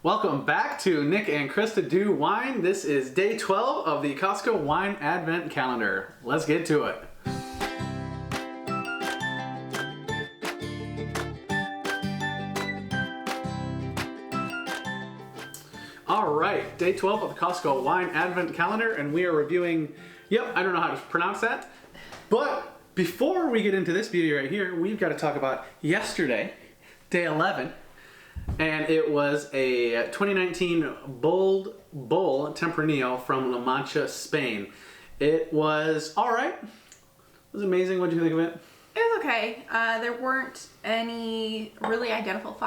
Welcome back to Nick and Krysta Do Wine. This is day 12 of the Costco Wine Advent Calendar. Let's get to it. All right, day 12 of the Costco Wine Advent Calendar, and we are reviewing, I don't know how to pronounce that, but before we get into this beauty right here, we've got to talk about yesterday, day 11, and it was a 2019 Bold Bull Tempranillo from La Mancha, Spain. It was all right. It was amazing. What did you think of it? It was okay. There weren't any really identifiable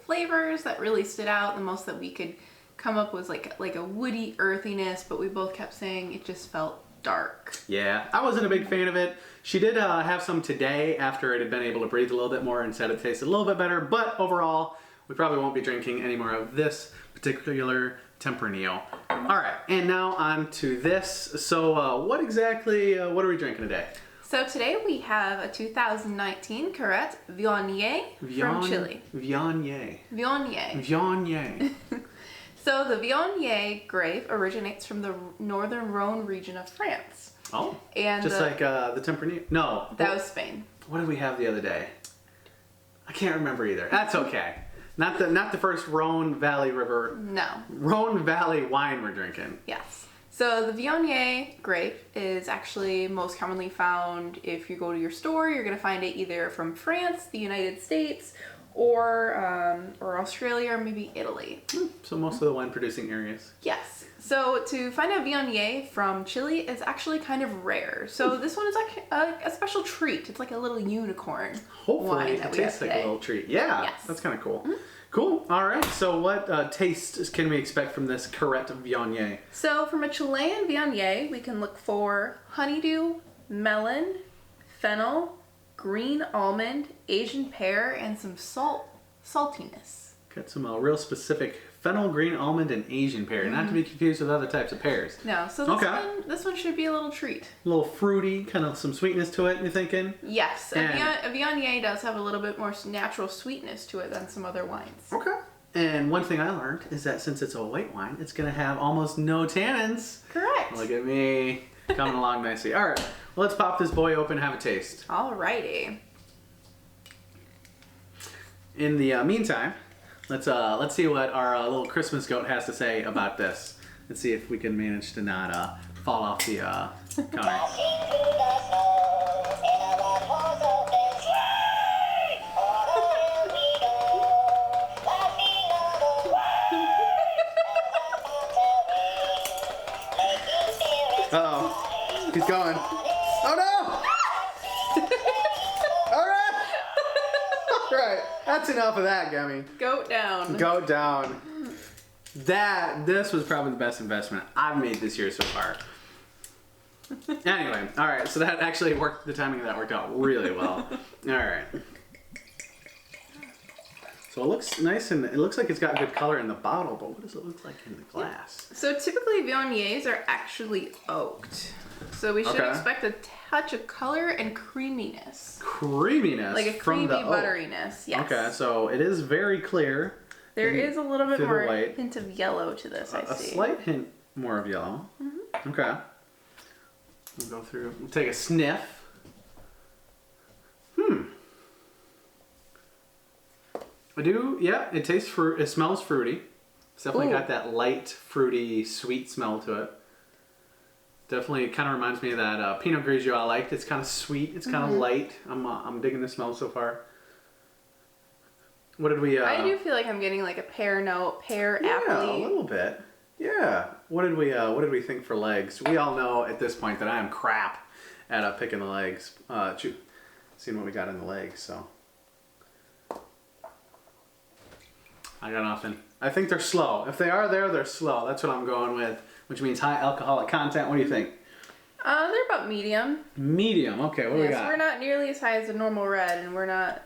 flavors that really stood out. The most that we could come up was like a woody earthiness, but we both kept saying it just felt dark. Yeah, I wasn't a big fan of it. She did have some today after it had been able to breathe a little bit more and said it tasted a little bit better, but overall, we probably won't be drinking any more of this particular Tempranillo. All right, and now on to this. So what are we drinking today? So today we have a 2019 Carrete Viognier from Chile. Viognier. So the Viognier grape originates from the northern Rhone region of France. Oh, and just like the Tempranillo? No. That was Spain. What did we have the other day? I can't remember either. That's okay. Not the first Rhone Valley River. No. Rhone Valley wine we're drinking. Yes. So the Viognier grape is actually most commonly found if you go to your store. You're going to find it either from France, the United States, or Australia, or maybe Italy. So most of the wine producing areas. Yes. So to find a Viognier from Chile is actually kind of rare. So this one is like a special treat. It's like a little unicorn. Hopefully wine that it tastes like a little treat. Yeah, yes. That's kind of cool. Mm-hmm. Cool. All right. So what taste can we expect from this Carrete Viognier? So from a Chilean Viognier, we can look for honeydew, melon, fennel, green almond, Asian pear, and some saltiness. Got some real specific fennel, green almond, and Asian pear. Not to be confused with other types of pears. No. So this one should be a little treat. A little fruity, kind of some sweetness to it, you thinking? Yes. A Viognier does have a little bit more natural sweetness to it than some other wines. Okay. And one thing I learned is that since it's a white wine, it's going to have almost no tannins. Correct. Look at me. Coming along nicely. All right. Well, let's pop this boy open and have a taste. Alrighty. In the meantime, let's see what our little Christmas goat has to say about this. Let's see if we can manage to not fall off the counter. Uh-oh. He's going. Oh no! All right, that's enough of that, Gummy. Goat down. Goat down. This was probably the best investment I've made this year so far. Anyway, all right, so that actually worked, the timing of that worked out really well. All right. So it looks nice, and it looks like it's got good color in the bottle, but what does it look like in the glass? So typically Viogniers are actually oaked. So we should expect a touch of color and creaminess. Creaminess? Like a creamy butteriness, yes. Okay, so it is very clear. There is a little bit more hint of yellow to this, I see. A slight hint more of yellow. Mm-hmm. Okay. We'll go through, we'll take a sniff. It tastes fruit. It smells fruity. It's definitely got that light, fruity, sweet smell to it. Definitely kind of reminds me of that Pinot Grigio I liked. It's kind of sweet. It's kind of light. I'm digging the smell so far. What did we? I do feel like I'm getting like a pear note, apple. Yeah, a little bit. Yeah. What did we think for legs? We all know at this point that I am crap at picking the legs. Seeing what we got in the legs, so. I got nothing. I think they're slow. If they are there, they're slow. That's what I'm going with, which means high alcoholic content. What do you think? They're about medium. Medium. Okay, what do we got? So we're not nearly as high as a normal red, and we're not,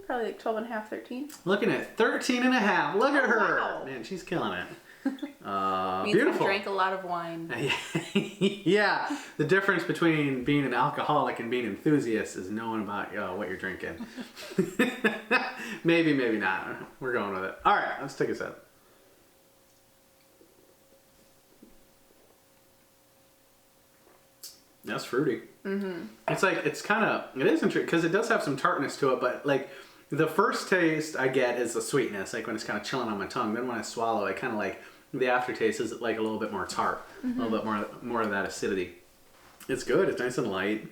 probably like 12 and a half, 13. Looking at 13 and a half. Look at her. Wow. Man, she's killing it. Means Beautiful. I drank a lot of wine. Yeah, the difference between being an alcoholic and being an enthusiast is knowing about what you're drinking. Maybe, maybe not. We're going with it. All right, let's take a sip. That's fruity. Mm-hmm. It's like, it's kind of, it is interesting because it does have some tartness to it, but like the first taste I get is the sweetness, like when it's kind of chilling on my tongue. Then when I swallow, it kind of like, the aftertaste is like a little bit more tart, a little bit more of that acidity. It's good. It's nice and light.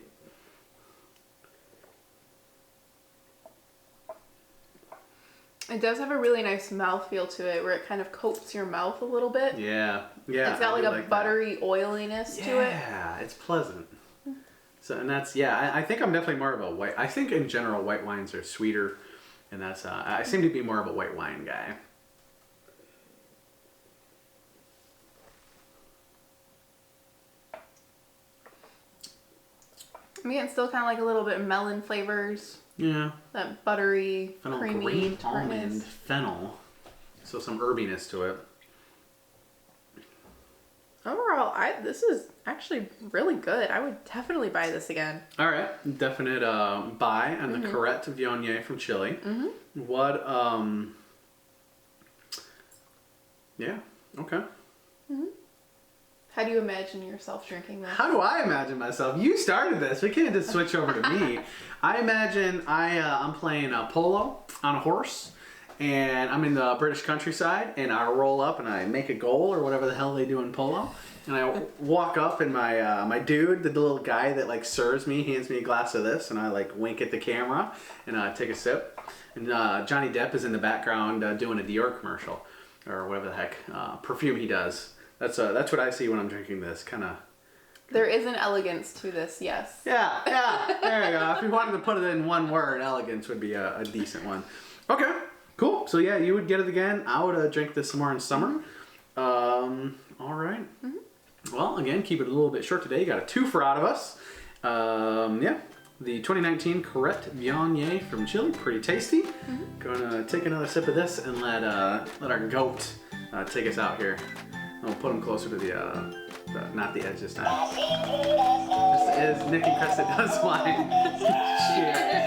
It does have a really nice mouthfeel to it, where it kind of coats your mouth a little bit. Yeah, yeah. It's got like a buttery oiliness to it. Yeah, it's pleasant. So, and that's, yeah, I think I'm definitely more of a white, I think in general white wines are sweeter, and that's, I seem to be more of a white wine guy. I'm getting still kind of like a little bit melon flavors. Yeah. That buttery, Fennel, creamy green tartness. almond, fennel. So some herbiness to it. Overall, this is actually really good. I would definitely buy this again. All right, definite buy on the Carrete Viognier from Chile. What? Yeah. Okay. How do you imagine yourself drinking this? How do I imagine myself? You started this. We can't just switch over to me. I imagine I'm playing polo on a horse, and I'm in the British countryside, and I roll up and I make a goal or whatever the hell they do in polo, and I walk up and my dude, the little guy that like serves me, hands me a glass of this, and I like wink at the camera and take a sip, and Johnny Depp is in the background doing a Dior commercial or whatever the heck perfume he does. That's what I see when I'm drinking this, kind of. There is an elegance to this, yes. Yeah, there you go. If you wanted to put it in one word, elegance would be a decent one. Okay, cool. So yeah, you would get it again. I would drink this some more in summer. All right. Well, again, keep it a little bit short today. You got a twofer out of us. Yeah, the 2019 Carrete Viognier from Chile, pretty tasty. Gonna take another sip of this and let our goat take us out here. I'll put him closer to not the edge this time. Just as Nick and Krysta does wine. Cheers.